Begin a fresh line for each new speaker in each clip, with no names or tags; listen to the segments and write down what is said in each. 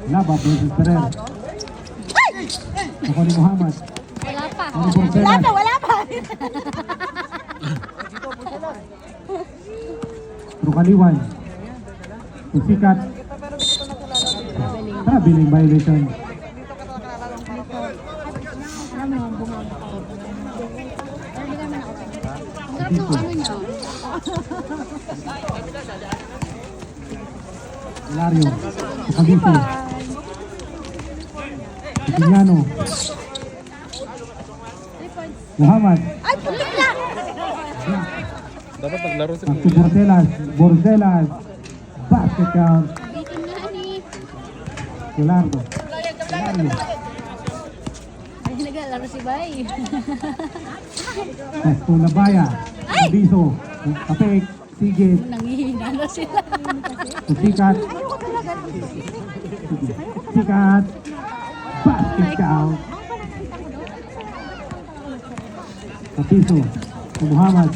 Laba versus Ferrer. Ako ni Muhammad.
Wala pa.
Wala pa.
Trukaliwan. Pusikat. Traveling violation.
Ang sarap ng ano niya.
Hilario. Kabiso. Piliano. Muhammad.
Ay, pulik na!
Dapat naglaro si
Ang Bordelas. Bordelas. Basket count.
Bitin nga ni.
Hilario. Hilario.
Ay, naglalaro si Bay.
Esto Labaya. Kabiso. Kapek. Sigit.
Nangihina na sila.
Pusikat. Pusikat. Basket count. Kapiso. Muhammad.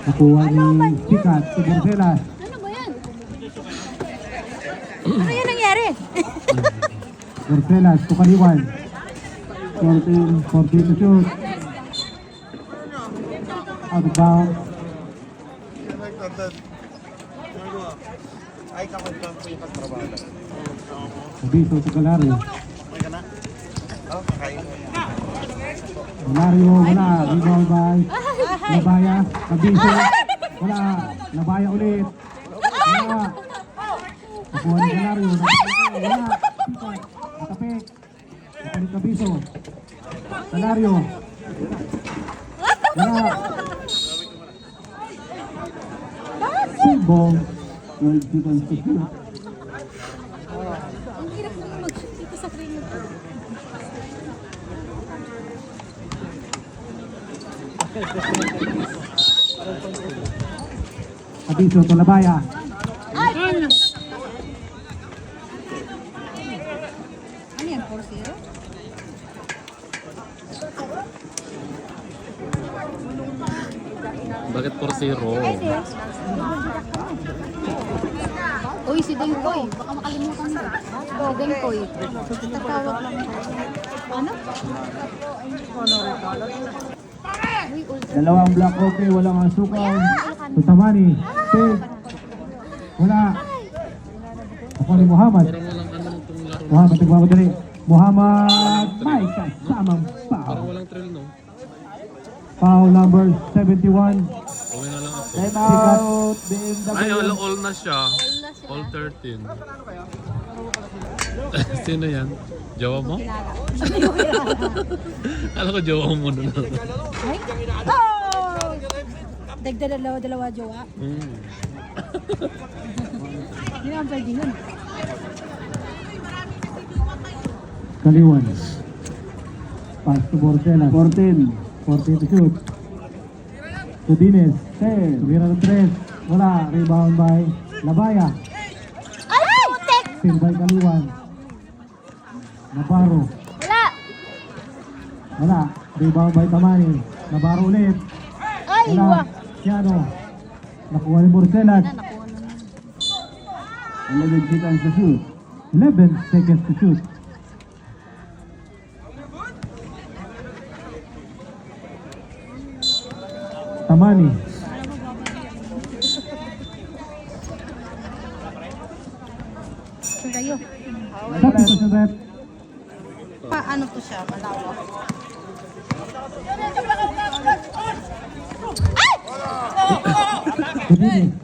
Nakuha ni Sikat. Si Bordelas.
Ano ba yan?
Ano yan nangyari?
Bordelas. Tukaliwan. 14 to shoot. Out of bounds. Kapiso. Tukalario. Hilario, wala. Rebound by Labaya. Kabiso. Wala. Labaya ulit. Wala. Nakuha ni Hilario. Wala. Nakapik. Nakapik Kabiso. Hilario. Wala. Simbong. 12 seconds to shoot.
Ang hirap mo mag-shoot dito sa frame mo.
Kabiso to Labaya.
Ano yan? 4-0?
Bakit 4-0?
Uy, si Dengkoy. Baka makalimutan mo. Si Dengkoy. Tatawag lang. Ano? Uy, ultra.
Dalawang block okay, walang asukan. Tutamani. Save. Wala. Ako ni Muhammad.
Parang walang ano itong laro.
Muhammad, nagmamadali. Muhammad. May kasamang
Parang
foul.
walang trail, no?
Foul number 71.
Uwi na lang ako.
Time out. BMW.
Ay, all na siya. All 13. Sino yan? Jawa mo? Alam ko jawa mo na lang.
Ay? Oh! Dagdag dalawa jowa. Hindi naman pwede yun.
Kaliwan. Pass to Bordelas. 14 to shoot. Tudines. 10. Tumira ng 3. Wala. Rebound by Labaya.
Ay, putik!
Steal by Kaliwan. Navarro.
Wala!
Wala. Rebound by Tamani. Navarro ulit.
Ay,
Wala.
wah!
Siano. Nakuha ni Bordelas.
Nakuha na.
11 seconds to shoot. 11 seconds to shoot. Tamani.
Kayo.
Tapos sa rep.
Paano to siya? Malawak.
Tudines.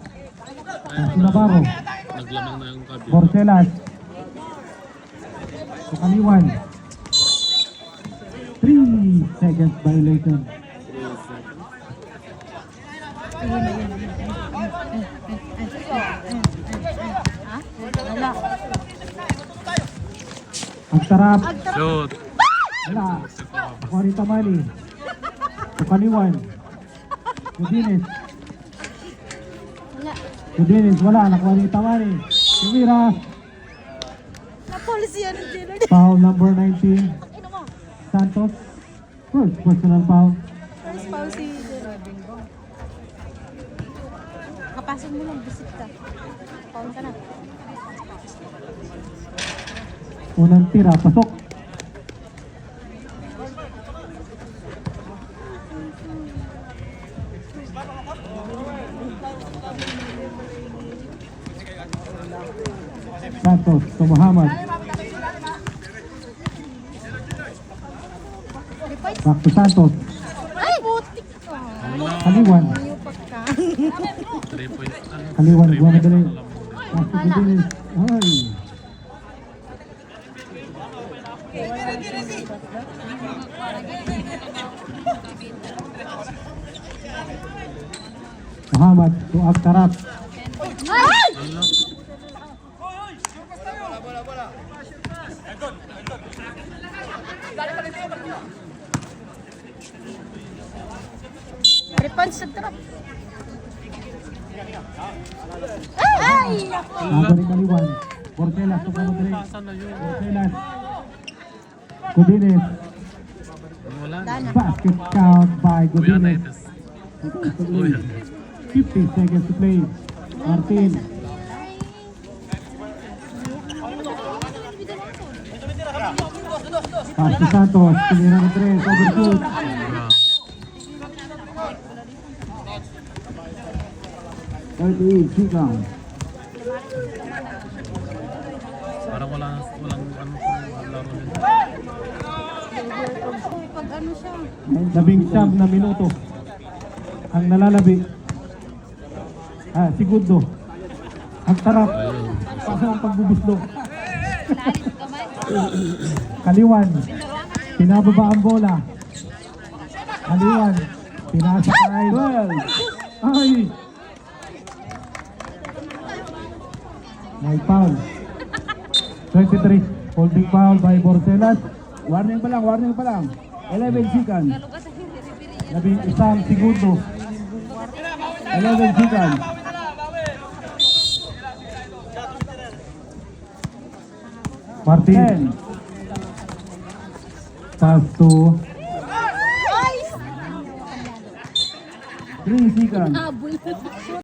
Navarro.
Naglamang na yung kabila.
Bordelas. Kaliwan. 3 seconds violation.
Wala.
Ang sarap.
Shoot!
Wala. Ako ni Tamani. Kaliwan. Tudines.
Wala.
Tudines. Wala. Nakuha ni Tamani. Tumira.
Na-policy yan ng Jillard.
Foul number 19.
Ino mo.
Santos. First personal foul.
First foul si Jillard. Kapasok mo lang, visit ka.
Paul ka na.
Unang tira, pasok. Santos to Muhammad. Back to Santos.
Ay! Putik ka.
Kaliwan.
Yupak ka.
3 points.
Kaliwan,
Three
buwan
points
madali.
lang lang.
Pass to Gudinis. Ay. Muhammad to Agtarap.
Ay!
Ano?
Repons sa trap.
Ay!
Nabalik Kaliwan. Bortelas to Kamadre.
Pasan na yun.
Bortelas. Gudinis.
Wala na.
Basket count by
Kuya na
Gudinis.
ito. Kuya.
50 seconds to play. Martin. Pass to Santos. Tinira ng 3. Overshoot.
Wala.
38 seconds.
Parang walang ano sa laro nila.
Pag ano siya.
19 na minuto. Ang nalalabi. Segundo. Ang tarap.
Ayun.
Pasa ang pagbubuslog. Kaliwan. Pinababa ang bola. Kaliwan. Pinasa kay 12. Ay! May foul. 23. Holding foul by Bortelas. Warning pa lang. 11 seconds. 11 segundo. 11 seconds. Martin. Pass to 3 seconds.
Habol.